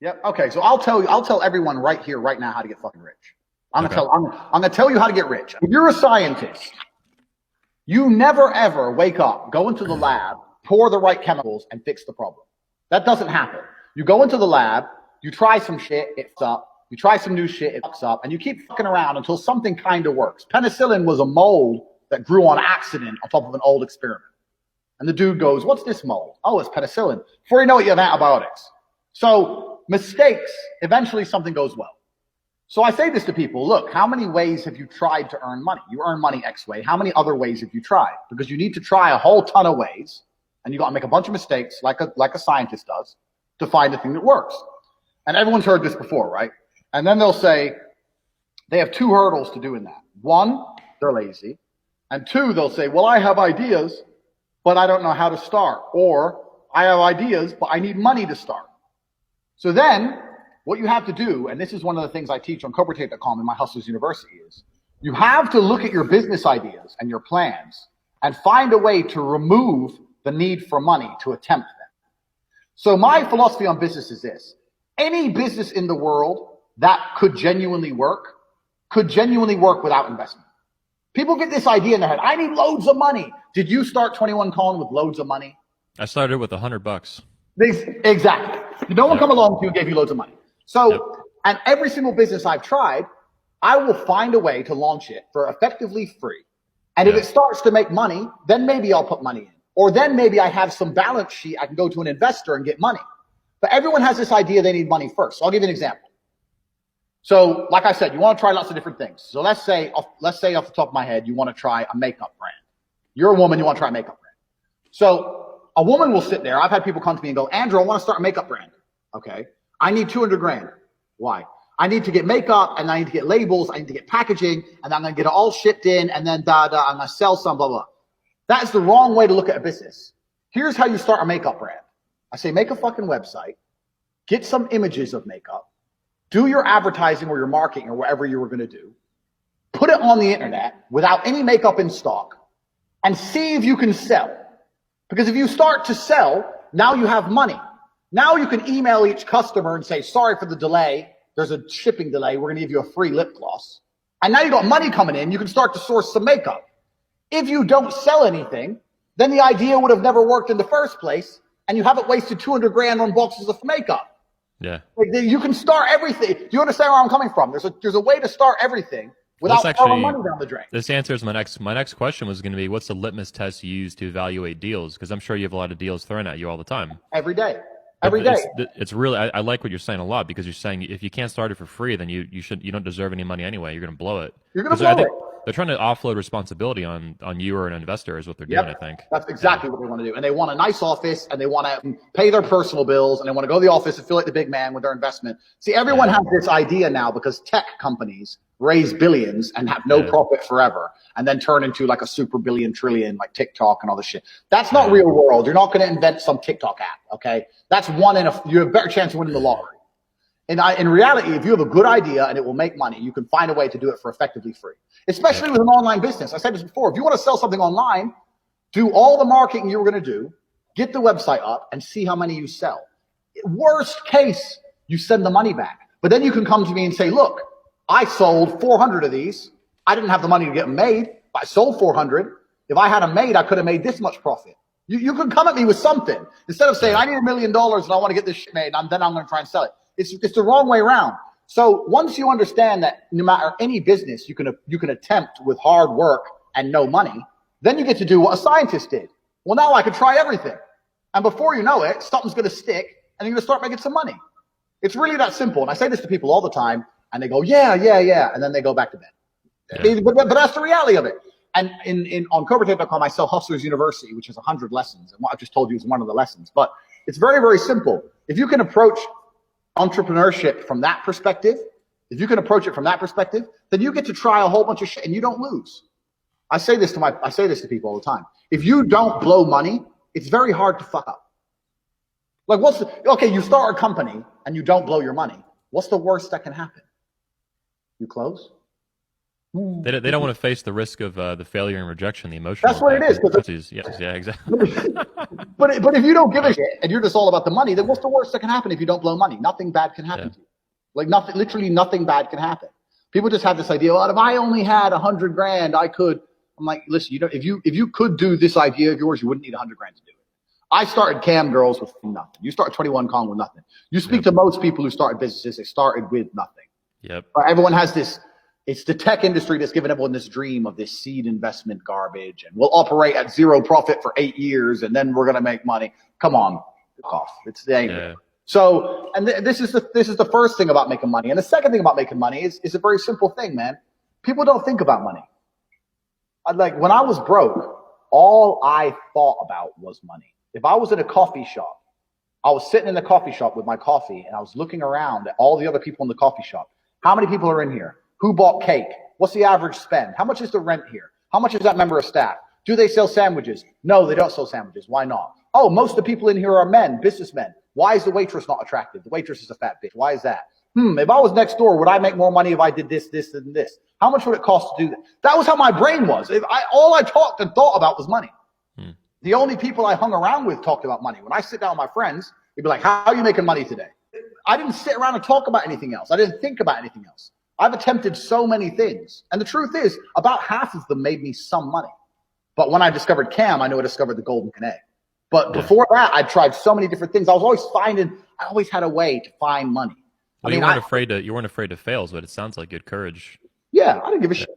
Yep. Okay. So I'll tell everyone right here, right now, how to get fucking rich. Okay. I'm gonna tell you how to get rich. If you're a scientist, you never ever wake up, go into the lab, pour the right chemicals, and fix the problem. That doesn't happen. You go into the lab, you try some shit, it fucks up. You try some new shit, it fucks up, and you keep fucking around until something kind of works. Penicillin was a mold that grew on accident on top of an old experiment. And the dude goes, "What's this mold?" "Oh, it's penicillin." Before you know it, you have antibiotics. So mistakes, eventually something goes well. So I say this to people, look, how many ways have you tried to earn money? You earn money X way. How many other ways have you tried? Because you need to try a whole ton of ways, and you got to make a bunch of mistakes like a scientist does to find the thing that works. And everyone's heard this before, right? And then they'll say they have two hurdles to doing that. One, they're lazy. And two, they'll say, well, I have ideas, but I don't know how to start. Or I have ideas, but I need money to start. So then what you have to do, and this is one of the things I teach on CobraTate.com in my Hustlers University, is you have to look at your business ideas and your plans and find a way to remove the need for money to attempt them. So my philosophy on business is this. Any business in the world that could genuinely work without investment. People get this idea in their head. I need loads of money. Did you start 21 Colin with loads of money? I started with $100. Exactly. No one come along to you and gave you loads of money. So, and every single business I've tried, I will find a way to launch it for effectively free. And if it starts to make money, then maybe I'll put money in. Or then maybe I have some balance sheet. I can go to an investor and get money. But everyone has this idea they need money first. So I'll give you an example. So like I said, you want to try lots of different things. So let's say off the top of my head, you want to try a makeup brand. You're a woman, you want to try a makeup brand. So a woman will sit there. I've had people come to me and go, Andrew, I want to start a makeup brand. Okay. I need 200 grand. Why? I need to get makeup and I need to get labels. I need to get packaging and I'm going to get it all shipped in and then I'm going to sell some blah, blah. That is the wrong way to look at a business. Here's how you start a makeup brand. I say, make a fucking website, get some images of makeup, do your advertising or your marketing or whatever you were going to do, put it on the internet without any makeup in stock and see if you can sell. Because if you start to sell, now you have money. Now you can email each customer and say, sorry for the delay. There's a shipping delay. We're going to give you a free lip gloss. And now you got money coming in. You can start to source some makeup. If you don't sell anything, then the idea would have never worked in the first place. And you haven't wasted 200 grand on boxes of makeup. Yeah. Like you can start everything. Do you understand where I'm coming from? There's a way to start everything without throwing money down the drain. This answers my next question was going to be, what's the litmus test you use to evaluate deals? Because I'm sure you have a lot of deals thrown at you all the time. Every day. Every day. It's really, I like what you're saying a lot, because you're saying if you can't start it for free, then you don't deserve any money anyway. You're going to blow it. You're going to blow it. They're trying to offload responsibility on you or an investor is what they're doing, I think. That's exactly what they want to do. And they want a nice office and they want to pay their personal bills and they want to go to the office and feel like the big man with their investment. See, everyone has this idea now because tech companies raise billions and have no profit forever and then turn into like a super billion trillion like TikTok and all this shit. That's not real world. You're not going to invent some TikTok app, okay? That's you have a better chance of winning the lottery. And in reality, if you have a good idea and it will make money, you can find a way to do it for effectively free, especially with an online business. I said this before. If you want to sell something online, do all the marketing you were going to do, get the website up and see how many you sell. Worst case, you send the money back. But then you can come to me and say, look, I sold 400 of these. I didn't have the money to get them made, but I sold 400. If I had them made, I could have made this much profit. You can come at me with something instead of saying, I need $1 million and I want to get this shit made and then I'm going to try and sell it. It's the wrong way around. So once you understand that no matter any business you can attempt with hard work and no money, then you get to do what a scientist did. Well, now I can try everything. And before you know it, something's going to stick and you're going to start making some money. It's really that simple. And I say this to people all the time and they go, yeah. And then they go back to bed. Yeah. But that's the reality of it. And on CobraTate.com, I sell Hustlers University, which has 100 lessons. And what I've just told you is one of the lessons. But it's very, very simple. If you can approach entrepreneurship from that perspective, then you get to try a whole bunch of shit and you don't lose. I say this to people all the time. If you don't blow money, it's very hard to fuck up. Like you start a company and you don't blow your money. What's the worst that can happen? You close? They don't want to face the risk of the failure and rejection, the emotional. That's what it is. Yes, yeah, exactly. but if you don't give a shit and you're just all about the money, then what's the worst that can happen if you don't blow money? Nothing bad can happen to you. Like nothing, literally nothing bad can happen. People just have this idea, well, if I only had 100 grand, I could. I'm like, listen, if you could do this idea of yours, you wouldn't need 100 grand to do it. I started Cam Girls with nothing. You start 21 Con with nothing. You speak to most people who started businesses, they started with nothing. Yep. Everyone has this. It's the tech industry that's given everyone this dream of this seed investment garbage, and we'll operate at zero profit for 8 years, and then we're gonna make money. Come on, off. It's the angry. Yeah. So, and this is the first thing about making money, and the second thing about making money is a very simple thing, man. People don't think about money. Like when I was broke, all I thought about was money. If I was in a coffee shop, I was sitting in the coffee shop with my coffee, and I was looking around at all the other people in the coffee shop. How many people are in here? Who bought cake? What's the average spend? How much is the rent here? How much is that member of staff? Do they sell sandwiches? No, they don't sell sandwiches. Why not? Oh, most of the people in here are men, businessmen. Why is the waitress not attractive? The waitress is a fat bitch. Why is that? If I was next door, would I make more money if I did this, this, and this? How much would it cost to do that? That was how my brain was. All I talked and thought about was money. The only people I hung around with talked about money. When I sit down with my friends, they'd be like, how are you making money today? I didn't sit around and talk about anything else. I didn't think about anything else. I've attempted so many things. And the truth is, about half of them made me some money. But when I discovered Cam, I knew I discovered the golden egg. But before that, I tried so many different things. I always had a way to find money. Well, you weren't afraid to fail, but it sounds like good courage. Yeah, I didn't give a shit.